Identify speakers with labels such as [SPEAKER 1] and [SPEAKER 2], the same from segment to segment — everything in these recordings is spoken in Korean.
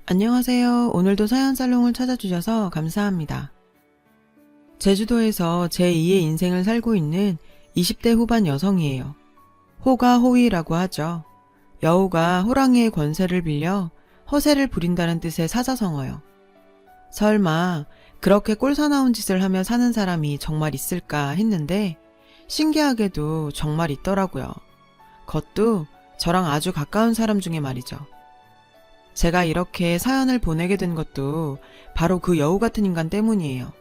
[SPEAKER 1] 안녕하세요. 오늘도 사연살롱을 찾아주셔서 감사합니다. 제주도에서 제2의 인생을 살고 있는 20대 후반 여성이에요. 호가 호위라고 하죠. 여우가 호랑이의 권세를 빌려 허세를 부린다는 뜻의 사자성어요. 설마 그렇게 꼴사나운 짓을 하며 사는 사람이 정말 있을까 했는데 신기하게도 정말 있더라고요. 그것도 저랑 아주 가까운 사람 중에 말이죠. 제가 이렇게 사연을 보내게 된 것도 바로 그 여우 같은 인간 때문이에요.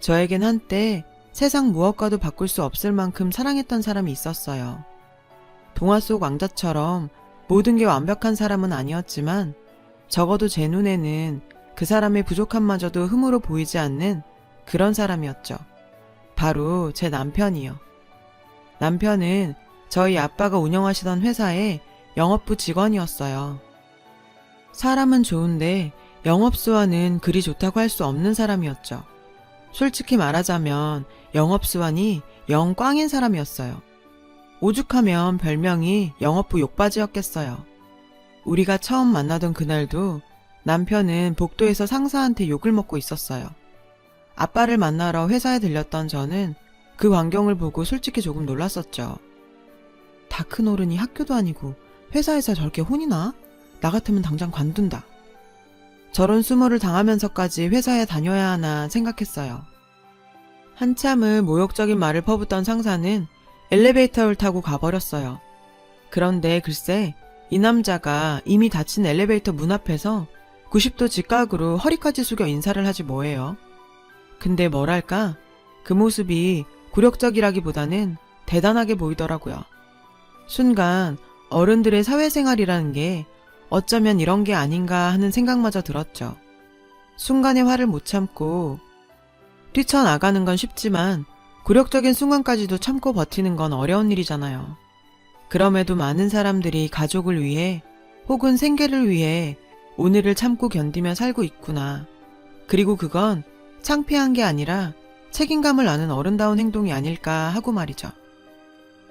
[SPEAKER 1] 저에겐 한때 세상 무엇과도 바꿀 수 없을 만큼 사랑했던 사람이 있었어요. 동화 속 왕자처럼 모든 게 완벽한 사람은 아니었지만 적어도 제 눈에는 그 사람의 부족함마저도 흠으로 보이지 않는 그런 사람이었죠. 바로 제 남편이요. 남편은 저희 아빠가 운영하시던 회사의 영업부 직원이었어요. 사람은 좋은데 영업수완은 그리 좋다고 할 수 없는 사람이었죠. 솔직히 말하자면 영업수완이 영 꽝인 사람이었어요. 오죽하면 별명이 영업부 욕바지였겠어요. 우리가 처음 만나던 그날도 남편은 복도에서 상사한테 욕을 먹고 있었어요. 아빠를 만나러 회사에 들렸던 저는 그 광경을 보고 솔직히 조금 놀랐었죠. 다 큰 어른이 학교도 아니고 회사에서 저렇게 혼이나? 나 같으면 당장 관둔다. 저런 수모를 당하면서까지 회사에 다녀야 하나 생각했어요. 한참을 모욕적인 말을 퍼붓던 상사는 엘리베이터를 타고 가버렸어요. 그런데 글쎄 이 남자가 이미 닫힌 엘리베이터 문 앞에서 90도 직각으로 허리까지 숙여 인사를 하지 뭐예요. 근데 뭐랄까 그 모습이 굴욕적이라기보다는 대단하게 보이더라고요. 순간 어른들의 사회생활이라는 게 어쩌면 이런 게 아닌가 하는 생각마저 들었죠. 순간의 화를 못 참고 뛰쳐나가는 건 쉽지만 굴욕적인 순간까지도 참고 버티는 건 어려운 일이잖아요. 그럼에도 많은 사람들이 가족을 위해 혹은 생계를 위해 오늘을 참고 견디며 살고 있구나. 그리고 그건 창피한 게 아니라 책임감을 아는 어른다운 행동이 아닐까 하고 말이죠.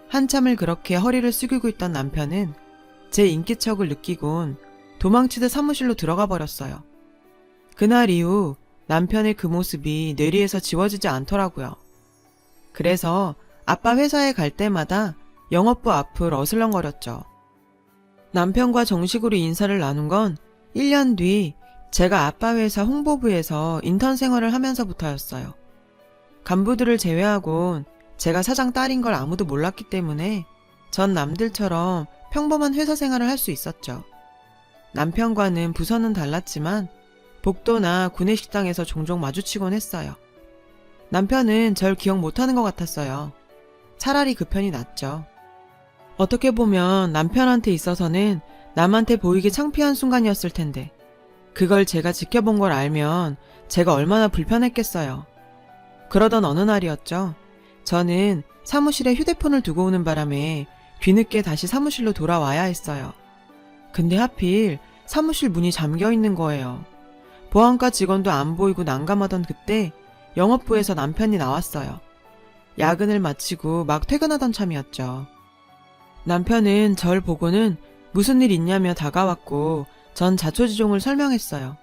[SPEAKER 1] 한참을 그렇게 허리를 숙이고 있던 남편은 제 인기척을 느끼곤 도망치듯 사무실로 들어가 버렸어요. 그날 이후 남편의 그 모습이 뇌리에서 지워지지 않더라고요. 그래서 아빠 회사에 갈 때마다 영업부 앞을 어슬렁거렸죠. 남편과 정식으로 인사를 나눈 건 1년 뒤 제가 아빠 회사 홍보부에서 인턴 생활을 하면서부터였어요. 간부들을 제외하곤 제가 사장 딸인 걸 아무도 몰랐기 때문에 전 남들처럼 평범한 회사 생활을 할 수 있었죠. 남편과는 부서는 달랐지만 복도나 구내식당에서 종종 마주치곤 했어요. 남편은 절 기억 못하는 것 같았어요. 차라리 그 편이 낫죠. 어떻게 보면 남편한테 있어서는 남한테 보이기 창피한 순간이었을 텐데 그걸 제가 지켜본 걸 알면 제가 얼마나 불편했겠어요. 그러던 어느 날이었죠. 저는 사무실에 휴대폰을 두고 오는 바람에 뒤늦게 다시 사무실로 돌아와야 했어요. 근데 하필 사무실 문이 잠겨 있는 거예요. 보안과 직원도 안 보이고 난감하던 그때 영업부에서 남편이 나왔어요. 야근을 마치고 막 퇴근하던 참이었죠. 남편은 절 보고는 무슨 일 있냐며 다가왔고 전 자초지종을 설명했어요.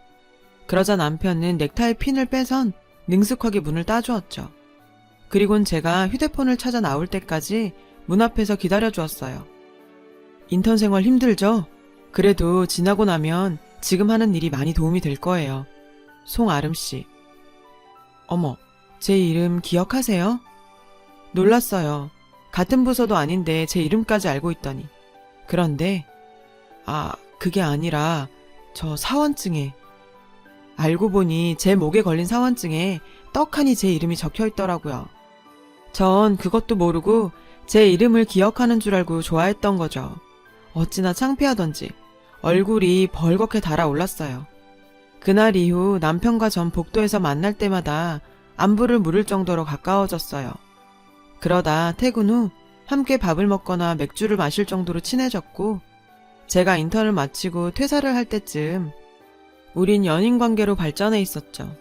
[SPEAKER 1] 그러자 남편은 넥타이 핀을 빼선 능숙하게 문을 따주었죠. 그리곤 제가 휴대폰을 찾아 나올 때까지 문 앞에서 기다려주었어요. 인턴 생활 힘들죠? 그래도 지나고 나면 지금 하는 일이 많이 도움이 될 거예요. 송아름씨. 어머, 제 이름 기억하세요? 놀랐어요. 같은 부서도 아닌데 제 이름까지 알고 있더니. 그런데 그게 아니라 저 사원증에 알고 보니 제 목에 걸린 사원증에 떡하니 제 이름이 적혀 있더라고요. 전 그것도 모르고 제 이름을 기억하는 줄 알고 좋아했던 거죠. 어찌나 창피하던지 얼굴이 벌겋게 달아올랐어요. 그날 이후 남편과 전 복도에서 만날 때마다 안부를 물을 정도로 가까워졌어요. 그러다 퇴근 후 함께 밥을 먹거나 맥주를 마실 정도로 친해졌고 제가 인턴을 마치고 퇴사를 할 때쯤 우린 연인 관계로 발전해 있었죠.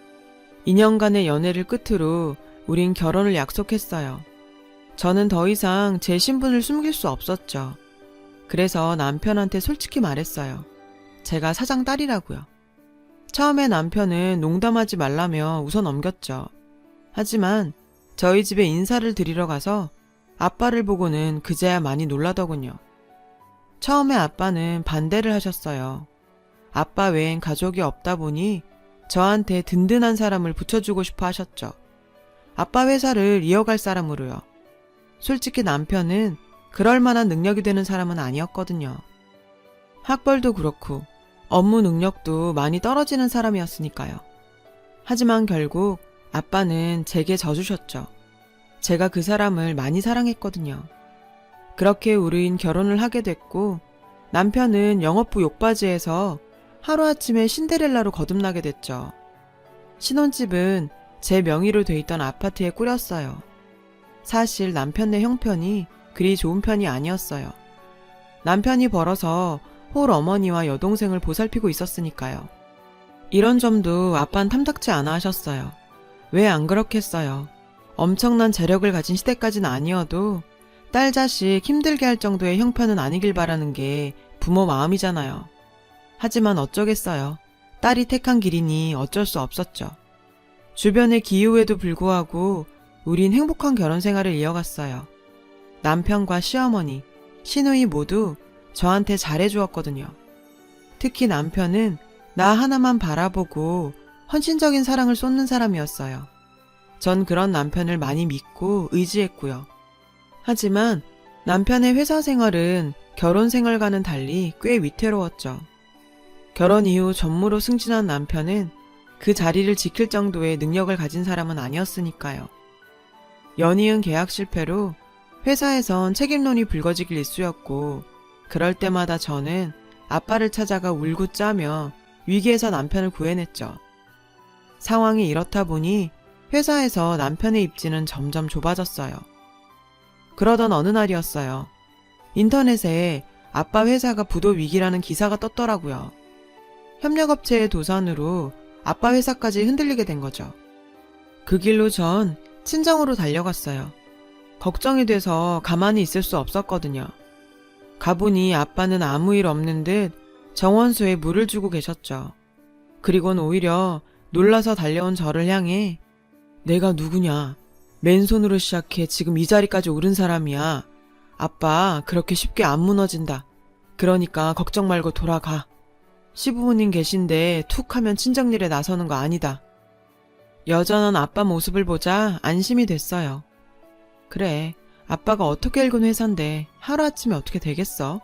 [SPEAKER 1] 2년간의 연애를 끝으로 우린 결혼을 약속했어요. 저는 더 이상 제 신분을 숨길 수 없었죠. 그래서 남편한테 솔직히 말했어요. 제가 사장 딸이라고요. 처음에 남편은 농담하지 말라며 웃어 넘겼죠. 하지만 저희 집에 인사를 드리러 가서 아빠를 보고는 그제야 많이 놀라더군요. 처음에 아빠는 반대를 하셨어요. 아빠 외엔 가족이 없다 보니 저한테 든든한 사람을 붙여주고 싶어 하셨죠. 아빠 회사를 이어갈 사람으로요. 솔직히 남편은 그럴 만한 능력이 되는 사람은 아니었거든요. 학벌도 그렇고 업무 능력도 많이 떨어지는 사람이었으니까요. 하지만 결국 아빠는 제게 져주셨죠. 제가 그 사람을 많이 사랑했거든요. 그렇게 우린 결혼을 하게 됐고 남편은 영업부 욕바지에서 하루아침에 신데렐라로 거듭나게 됐죠. 신혼집은 제 명의로 돼 있던 아파트에 꾸렸어요. 사실 남편네 형편이 그리 좋은 편이 아니었어요. 남편이 벌어서 홀 어머니와 여동생을 보살피고 있었으니까요. 이런 점도 아빠는 탐탁지 않아 하셨어요. 왜 안 그렇겠어요. 엄청난 재력을 가진 시대까지는 아니어도 딸 자식 힘들게 할 정도의 형편은 아니길 바라는 게 부모 마음이잖아요. 하지만 어쩌겠어요. 딸이 택한 길이니 어쩔 수 없었죠. 주변의 기우에도 불구하고 우린 행복한 결혼 생활을 이어갔어요. 남편과 시어머니, 시누이 모두 저한테 잘해주었거든요. 특히 남편은 나 하나만 바라보고 헌신적인 사랑을 쏟는 사람이었어요. 전 그런 남편을 많이 믿고 의지했고요. 하지만 남편의 회사 생활은 결혼 생활과는 달리 꽤 위태로웠죠. 결혼 이후 전무로 승진한 남편은 그 자리를 지킬 정도의 능력을 가진 사람은 아니었으니까요. 연이은 계약 실패로 회사에선 책임론이 불거지길 일쑤였고 그럴 때마다 저는 아빠를 찾아가 울고 짜며 위기에서 남편을 구해냈죠. 상황이 이렇다 보니 회사에서 남편의 입지는 점점 좁아졌어요. 그러던 어느 날이었어요. 인터넷에 아빠 회사가 부도 위기라는 기사가 떴더라고요. 협력업체의 도산으로 아빠 회사까지 흔들리게 된 거죠. 그 길로 전 친정으로 달려갔어요. 걱정이 돼서 가만히 있을 수 없었거든요. 가보니 아빠는 아무 일 없는 듯 정원수에 물을 주고 계셨죠. 그리곤 오히려 놀라서 달려온 저를 향해 내가 누구냐? 맨손으로 시작해 지금 이 자리까지 오른 사람이야. 아빠 그렇게 쉽게 안 무너진다. 그러니까 걱정 말고 돌아가. 시부모님 계신데 툭 하면 친정일에 나서는 거 아니다. 여전한 아빠 모습을 보자 안심이 됐어요. 그래, 아빠가 어떻게 읽은 회사인데 하루아침에 어떻게 되겠어?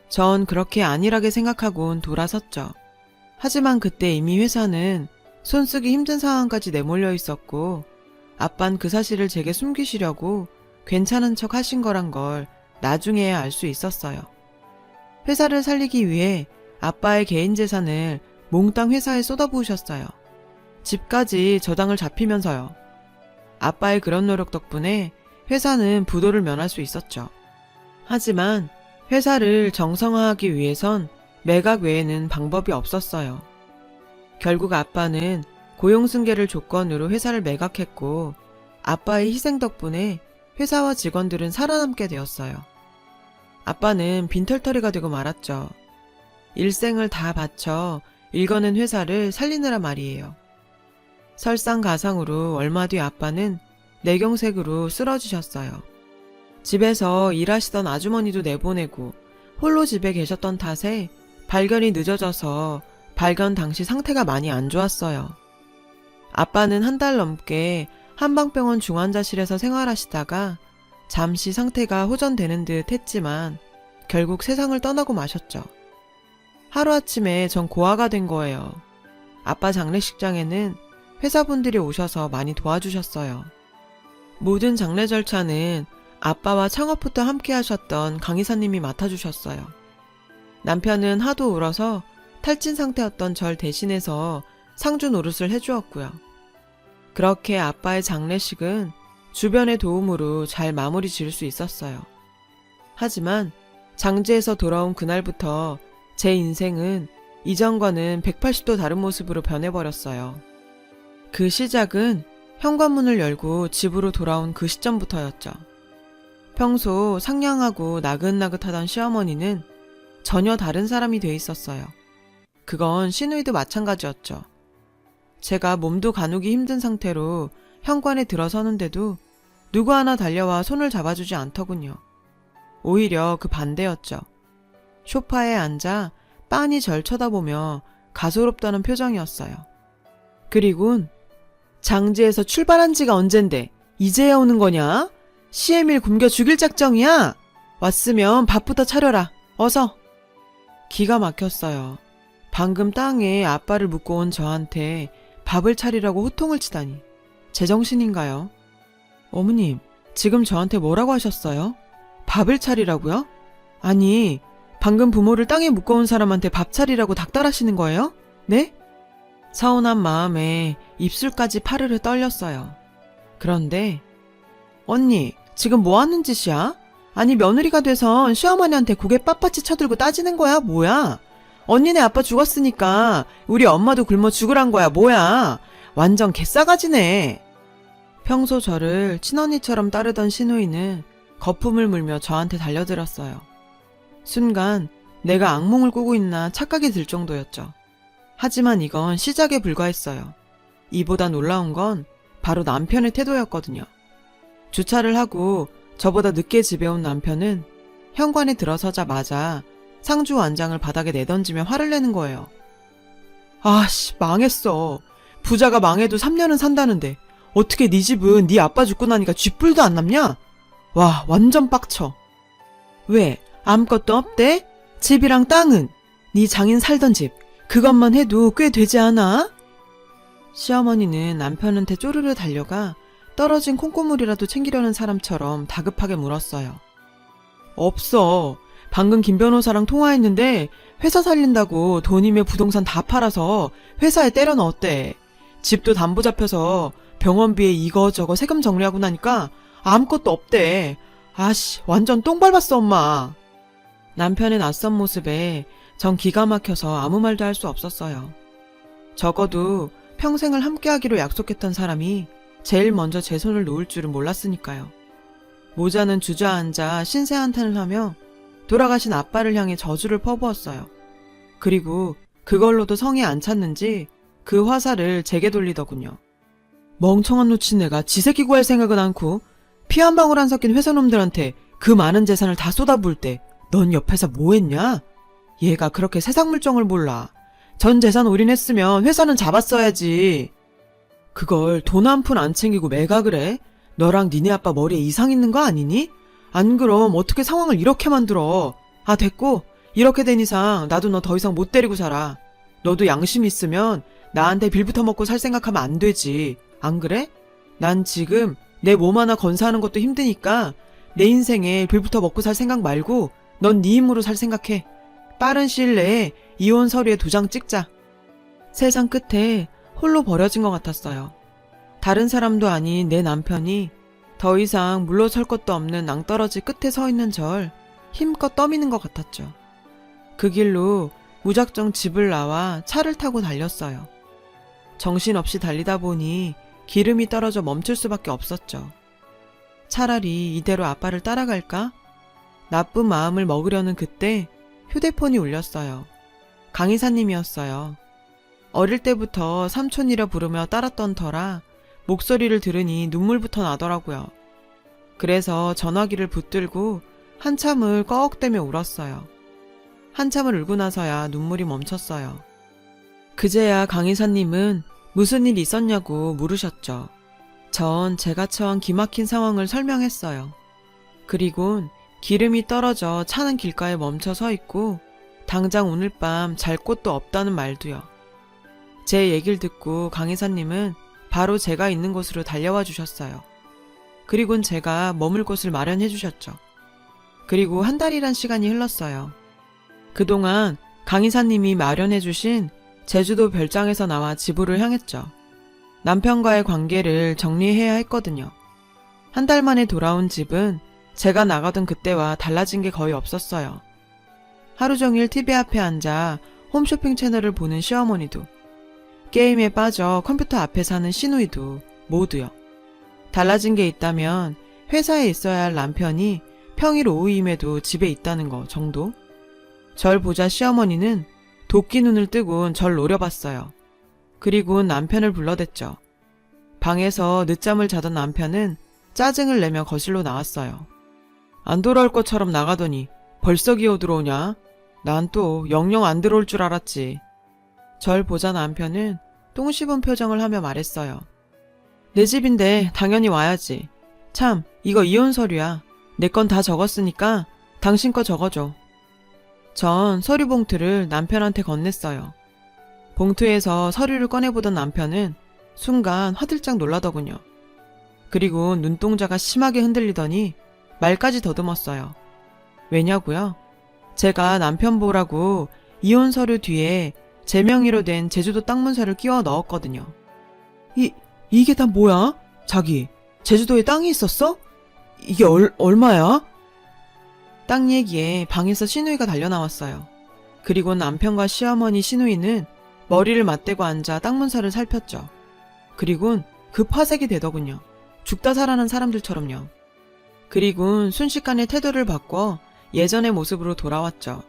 [SPEAKER 1] 전 그렇게 안일하게 생각하곤 돌아섰죠. 하지만 그때 이미 회사는 손쓰기 힘든 상황까지 내몰려 있었고 아빤 그 사실을 제게 숨기시려고 괜찮은 척 하신 거란 걸 나중에야 알 수 있었어요. 회사를 살리기 위해 아빠의 개인 재산을 몽땅 회사에 쏟아부으셨어요. 집까지 저당을 잡히면서요. 아빠의 그런 노력 덕분에 회사는 부도를 면할 수 있었죠. 하지만 회사를 정상화하기 위해선 매각 외에는 방법이 없었어요. 결국 아빠는 고용승계를 조건으로 회사를 매각했고 아빠의 희생 덕분에 회사와 직원들은 살아남게 되었어요. 아빠는 빈털터리가 되고 말았죠. 일생을 다 바쳐 일궈낸 회사를 살리느라 말이에요. 설상가상으로 얼마 뒤 아빠는 뇌경색으로 쓰러지셨어요. 집에서 일하시던 아주머니도 내보내고 홀로 집에 계셨던 탓에 발견이 늦어져서 발견 당시 상태가 많이 안 좋았어요. 아빠는 한 달 넘게 한방병원 중환자실에서 생활하시다가 잠시 상태가 호전되는 듯 했지만 결국 세상을 떠나고 마셨죠. 하루아침에 전 고아가 된 거예요. 아빠 장례식장에는 회사분들이 오셔서 많이 도와주셨어요. 모든 장례 절차는 아빠와 창업부터 함께 하셨던 강의사님이 맡아주셨어요. 남편은 하도 울어서 탈진 상태였던 절 대신해서 상주 노릇을 해주었고요. 그렇게 아빠의 장례식은 주변의 도움으로 잘 마무리 지을 수 있었어요. 하지만 장지에서 돌아온 그날부터 제 인생은 이전과는 180도 다른 모습으로 변해버렸어요. 그 시작은 현관문을 열고 집으로 돌아온 그 시점부터였죠. 평소 상냥하고 나긋나긋하던 시어머니는 전혀 다른 사람이 돼 있었어요. 그건 시누이도 마찬가지였죠. 제가 몸도 가누기 힘든 상태로 현관에 들어서는데도 누구 하나 달려와 손을 잡아주지 않더군요. 오히려 그 반대였죠. 소파에 앉아 빤히 절 쳐다보며 가소롭다는 표정이었어요. 그리곤 장지에서 출발한 지가 언젠데 이제야 오는 거냐? CM일 굶겨 죽일 작정이야? 왔으면 밥부터 차려라. 어서. 기가 막혔어요. 방금 땅에 아빠를 묻고 온 저한테 밥을 차리라고 호통을 치다니. 제정신인가요? 어머님, 지금 저한테 뭐라고 하셨어요? 밥을 차리라고요? 아니, 방금 부모를 땅에 묶어온 사람한테 밥 차리라고 닥달하시는 거예요? 네? 서운한 마음에 입술까지 파르르 떨렸어요. 그런데 언니, 지금 뭐 하는 짓이야? 아니, 며느리가 돼선 시어머니한테 고개 빳빳이 쳐들고 따지는 거야? 뭐야? 언니네 아빠 죽었으니까 우리 엄마도 굶어 죽으란 거야? 뭐야? 완전 개싸가지네. 평소 저를 친언니처럼 따르던 시누이는 거품을 물며 저한테 달려들었어요. 순간 내가 악몽을 꾸고 있나 착각이 들 정도였죠. 하지만 이건 시작에 불과했어요. 이보다 놀라운 건 바로 남편의 태도였거든요. 주차를 하고 저보다 늦게 집에 온 남편은 현관에 들어서자마자 상주 완장을 바닥에 내던지며 화를 내는 거예요. 아씨, 망했어. 부자가 망해도 3년은 산다는데 어떻게 네 집은 네 아빠 죽고 나니까 쥐뿔도 안 남냐? 와, 완전 빡쳐. 왜? 아무것도 없대? 집이랑 땅은? 네 장인 살던 집 그것만 해도 꽤 되지 않아? 시어머니는 남편한테 쪼르르 달려가 떨어진 콩고물이라도 챙기려는 사람처럼 다급하게 물었어요. 없어. 방금 김 변호사랑 통화했는데 회사 살린다고 돈이며 부동산 다 팔아서 회사에 때려 넣었대. 집도 담보 잡혀서 병원비에 이거저거 세금 정리하고 나니까 아무것도 없대. 아씨, 완전 똥 밟았어, 엄마. 남편의 낯선 모습에 전 기가 막혀서 아무 말도 할 수 없었어요. 적어도 평생을 함께하기로 약속했던 사람이 제일 먼저 제 손을 놓을 줄은 몰랐으니까요. 모자는 주저앉아 신세한탄을 하며 돌아가신 아빠를 향해 저주를 퍼부었어요. 그리고 그걸로도 성에 안 찼는지 그 화살을 제게 돌리더군요. 멍청한 놓친애가 지 새끼 구할 생각은 않고 피 한 방울 안 섞인 회사놈들한테 그 많은 재산을 다 쏟아부을 때 넌 옆에서 뭐 했냐? 얘가 그렇게 세상 물정을 몰라. 전 재산 올인했으면 회사는 잡았어야지. 그걸 돈 한 푼 안 챙기고 매각을 해? 너랑 니네 아빠 머리에 이상 있는 거 아니니? 안 그럼 어떻게 상황을 이렇게 만들어? 아, 됐고. 이렇게 된 이상 나도 너 더 이상 못 데리고 살아. 너도 양심 있으면 나한테 빌부터 먹고 살 생각하면 안 되지. 안 그래? 난 지금 내 몸 하나 건사하는 것도 힘드니까 내 인생에 빌부터 먹고 살 생각 말고 넌 네 힘으로 살 생각해. 빠른 시일 내에 이혼 서류에 도장 찍자. 세상 끝에 홀로 버려진 것 같았어요. 다른 사람도 아닌 내 남편이 더 이상 물러설 것도 없는 낭떠러지 끝에 서 있는 절 힘껏 떠미는 것 같았죠. 그 길로 무작정 집을 나와 차를 타고 달렸어요. 정신없이 달리다 보니 기름이 떨어져 멈출 수밖에 없었죠. 차라리 이대로 아빠를 따라갈까? 나쁜 마음을 먹으려는 그때 휴대폰이 울렸어요. 강 이사님이었어요. 어릴 때부터 삼촌이라 부르며 따랐던 터라 목소리를 들으니 눈물부터 나더라고요. 그래서 전화기를 붙들고 한참을 꺽대며 울었어요. 한참을 울고 나서야 눈물이 멈췄어요. 그제야 강 이사님은 무슨 일 있었냐고 물으셨죠. 전 제가 처한 기막힌 상황을 설명했어요. 그리곤 기름이 떨어져 차는 길가에 멈춰 서 있고 당장 오늘 밤 잘 곳도 없다는 말도요. 제 얘기를 듣고 강 이사님은 바로 제가 있는 곳으로 달려와 주셨어요. 그리곤 제가 머물 곳을 마련해 주셨죠. 그리고 한 달이란 시간이 흘렀어요. 그동안 강 이사님이 마련해 주신 제주도 별장에서 나와 집으로 향했죠. 남편과의 관계를 정리해야 했거든요. 한 달 만에 돌아온 집은 제가 나가던 그때와 달라진 게 거의 없었어요. 하루 종일 TV 앞에 앉아 홈쇼핑 채널을 보는 시어머니도, 게임에 빠져 컴퓨터 앞에 사는 시누이도 모두요. 달라진 게 있다면 회사에 있어야 할 남편이 평일 오후임에도 집에 있다는 거 정도? 절 보자 시어머니는 도끼 눈을 뜨곤 절 노려봤어요. 그리고 남편을 불러댔죠. 방에서 늦잠을 자던 남편은 짜증을 내며 거실로 나왔어요. 안 돌아올 것처럼 나가더니 벌써 기어 들어오냐? 난 또 영영 안 들어올 줄 알았지. 절 보자 남편은 똥 씹은 표정을 하며 말했어요. 내 집인데 당연히 와야지. 참, 이거 이혼 서류야. 내 건 다 적었으니까 당신 거 적어줘. 전 서류 봉투를 남편한테 건넸어요. 봉투에서 서류를 꺼내보던 남편은 순간 화들짝 놀라더군요. 그리고 눈동자가 심하게 흔들리더니 말까지 더듬었어요. 왜냐고요? 제가 남편 보라고 이혼 서류 뒤에 제 명의로 된 제주도 땅 문서를 끼워 넣었거든요. 이게 다 뭐야? 자기, 제주도에 땅이 있었어? 이게 얼마야? 땅 얘기에 방에서 시누이가 달려나왔어요. 그리고 남편과 시어머니 시누이는 머리를 맞대고 앉아 땅 문서를 살폈죠. 그리곤 급화색이 되더군요. 죽다 살아난 사람들처럼요. 그리곤 순식간에 태도를 바꿔 예전의 모습으로 돌아왔죠.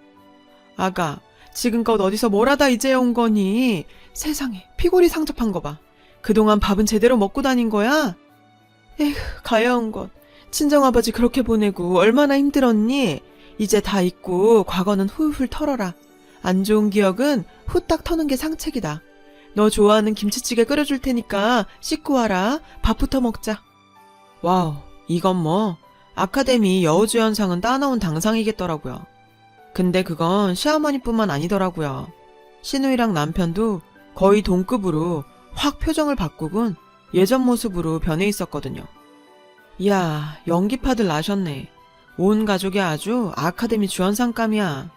[SPEAKER 1] 아가, 지금껏 어디서 뭘 하다 이제 온 거니? 세상에, 피골이 상접한 거 봐. 그동안 밥은 제대로 먹고 다닌 거야? 에휴, 가여운 것. 친정아버지 그렇게 보내고 얼마나 힘들었니? 이제 다 잊고 과거는 훌훌 털어라. 안 좋은 기억은 후딱 터는 게 상책이다. 너 좋아하는 김치찌개 끓여줄 테니까 씻고 와라. 밥부터 먹자. 와우, 이건 뭐 아카데미 여우주연상은 따놓은 당상이겠더라고요. 근데 그건 시어머니뿐만 아니더라고요. 시누이랑 남편도 거의 동급으로 확 표정을 바꾸곤 예전 모습으로 변해 있었거든요. 이야, 연기파들 나셨네. 온 가족이 아주 아카데미 주연상감이야.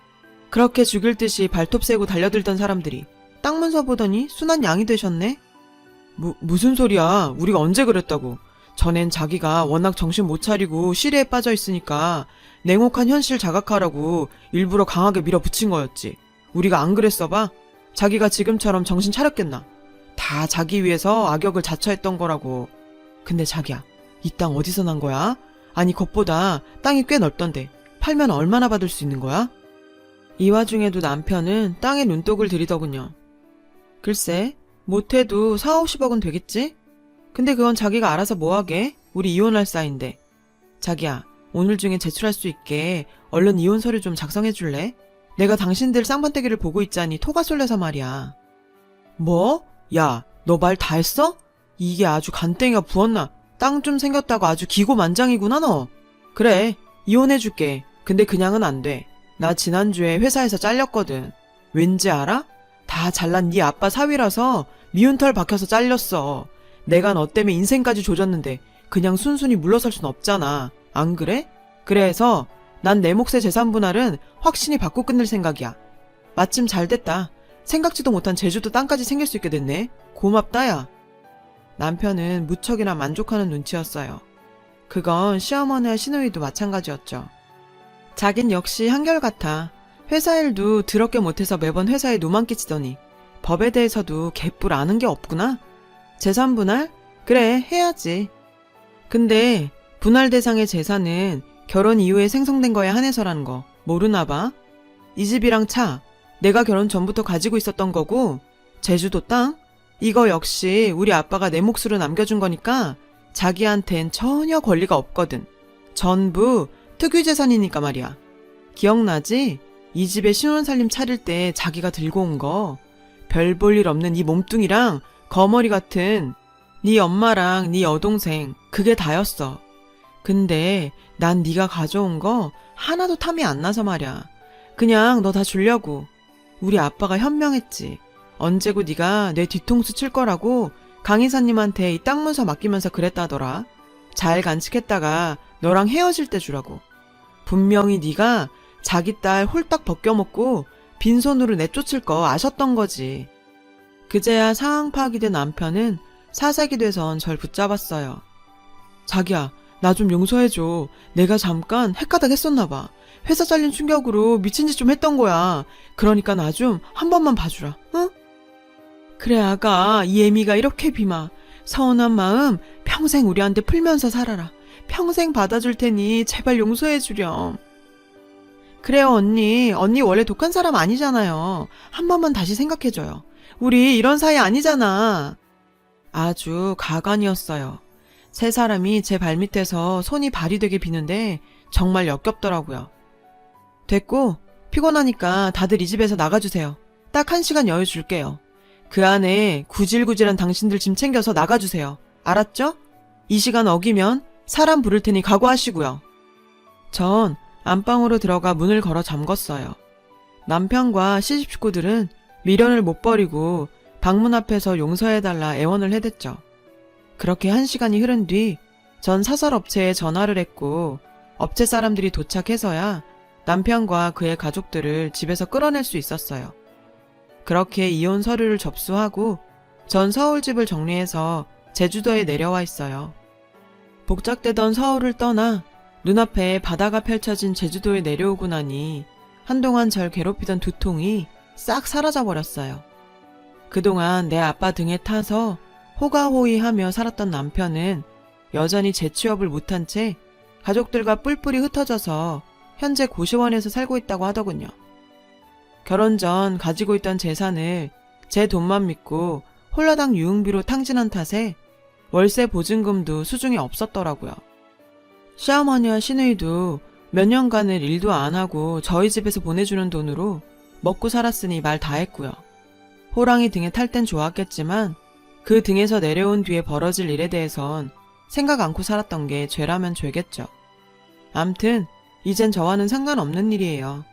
[SPEAKER 1] 그렇게 죽일 듯이 발톱 세고 달려들던 사람들이 땅 문서 보더니 순한 양이 되셨네? 무슨 소리야. 우리가 언제 그랬다고. 전엔 자기가 워낙 정신 못 차리고 시리에 빠져 있으니까 냉혹한 현실 자각하라고 일부러 강하게 밀어붙인 거였지. 우리가 안 그랬어 봐? 자기가 지금처럼 정신 차렸겠나? 다 자기 위해서 악역을 자처했던 거라고. 근데 자기야, 이 땅 어디서 난 거야? 아니 겉보다 땅이 꽤 넓던데 팔면 얼마나 받을 수 있는 거야? 이 와중에도 남편은 땅에 눈독을 들이더군요. 글쎄, 못해도 40~50억은 되겠지? 근데 그건 자기가 알아서 뭐하게? 우리 이혼할 사이인데. 자기야, 오늘 중에 제출할 수 있게 얼른 이혼 서류 좀 작성해 줄래? 내가 당신들 쌍판대기를 보고 있자니 토가 쏠려서 말이야. 뭐? 야, 너 말 다 했어? 이게 아주 간땡이가 부었나? 땅 좀 생겼다고 아주 기고만장이구나 너. 그래, 이혼해줄게. 근데 그냥은 안 돼. 나 지난주에 회사에서 잘렸거든. 왠지 알아? 다 잘난 네 아빠 사위라서 미운 털 박혀서 잘렸어. 내가 너 때문에 인생까지 조졌는데 그냥 순순히 물러설 순 없잖아. 안 그래? 그래서 난 내 몫의 재산 분할은 확신이 받고 끝낼 생각이야. 마침 잘 됐다. 생각지도 못한 제주도 땅까지 생길 수 있게 됐네. 고맙다 야. 남편은 무척이나 만족하는 눈치였어요. 그건 시어머니와 시누이도 마찬가지였죠. 자긴 역시 한결같아. 회사 일도 더럽게 못해서 매번 회사에 노만 끼치더니 법에 대해서도 개뿔 아는 게 없구나. 재산 분할? 그래, 해야지. 근데 분할 대상의 재산은 결혼 이후에 생성된 거에 한해서라는 거 모르나 봐. 이 집이랑 차, 내가 결혼 전부터 가지고 있었던 거고, 제주도 땅? 이거 역시 우리 아빠가 내 몫으로 남겨준 거니까 자기한텐 전혀 권리가 없거든. 전부 특유재산이니까 말이야. 기억나지? 이 집에 신혼살림 차릴 때 자기가 들고 온 거. 별 볼 일 없는 이 몸뚱이랑 거머리 같은 네 엄마랑 네 여동생, 그게 다였어. 근데 난 네가 가져온 거 하나도 탐이 안 나서 말이야. 그냥 너 다 주려고. 우리 아빠가 현명했지. 언제고 네가 내 뒤통수 칠 거라고 강 이사님한테 이 땅 문서 맡기면서 그랬다더라. 잘 간직했다가 너랑 헤어질 때 주라고. 분명히 네가 자기 딸 홀딱 벗겨먹고 빈손으로 내쫓을 거 아셨던 거지. 그제야 상황 파악이 된 남편은 사색이 돼선 절 붙잡았어요. 자기야, 나 좀 용서해줘. 내가 잠깐 헷가닥 했었나 봐. 회사 잘린 충격으로 미친 짓 좀 했던 거야. 그러니까 나 좀 한 번만 봐주라. 응? 그래 아가, 이 애미가 이렇게 비마. 서운한 마음 평생 우리한테 풀면서 살아라. 평생 받아줄 테니 제발 용서해주렴. 그래요, 언니. 언니 원래 독한 사람 아니잖아요. 한 번만 다시 생각해줘요. 우리 이런 사이 아니잖아. 아주 가관이었어요. 세 사람이 제 발밑에서 손이 발이 되게 비는데 정말 역겹더라고요. 됐고, 피곤하니까 다들 이 집에서 나가주세요. 딱 1시간 여유 줄게요. 그 안에 구질구질한 당신들 짐 챙겨서 나가주세요. 알았죠? 이 시간 어기면 사람 부를 테니 각오하시고요. 전 안방으로 들어가 문을 걸어 잠궜어요. 남편과 시집 식구들은 미련을 못 버리고 방문 앞에서 용서해달라 애원을 해댔죠. 그렇게 1시간이 흐른 뒤 전 사설업체에 전화를 했고 업체 사람들이 도착해서야 남편과 그의 가족들을 집에서 끌어낼 수 있었어요. 그렇게 이혼 서류를 접수하고 전 서울집을 정리해서 제주도에 내려와 있어요. 복작되던 서울을 떠나 눈앞에 바다가 펼쳐진 제주도에 내려오고 나니 한동안 절 괴롭히던 두통이 싹 사라져 버렸어요. 그동안 내 아빠 등에 타서 호가호위하며 살았던 남편은 여전히 재취업을 못한 채 가족들과 뿔뿔이 흩어져서 현재 고시원에서 살고 있다고 하더군요. 결혼 전 가지고 있던 재산을 제 돈만 믿고 홀라당 유흥비로 탕진한 탓에 월세 보증금도 수중에 없었더라고요. 시어머니와 시누이도 몇 년간을 일도 안 하고 저희 집에서 보내주는 돈으로 먹고 살았으니 말 다 했고요. 호랑이 등에 탈 땐 좋았겠지만 그 등에서 내려온 뒤에 벌어질 일에 대해선 생각 않고 살았던 게 죄라면 죄겠죠. 암튼 이젠 저와는 상관없는 일이에요.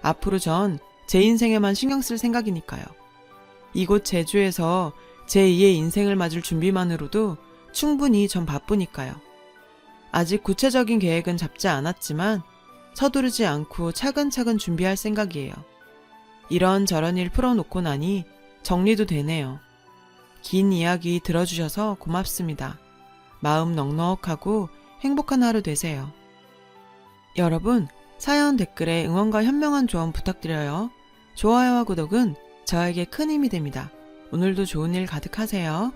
[SPEAKER 1] 앞으로 전 제 인생에만 신경 쓸 생각이니까요. 이곳 제주에서 제2의 인생을 맞을 준비만으로도 충분히 전 바쁘니까요. 아직 구체적인 계획은 잡지 않았지만 서두르지 않고 차근차근 준비할 생각이에요. 이런저런 일 풀어놓고 나니 정리도 되네요. 긴 이야기 들어주셔서 고맙습니다. 마음 넉넉하고 행복한 하루 되세요. 여러분, 사연 댓글에 응원과 현명한 조언 부탁드려요. 좋아요와 구독은 저에게 큰 힘이 됩니다. 오늘도 좋은 일 가득하세요.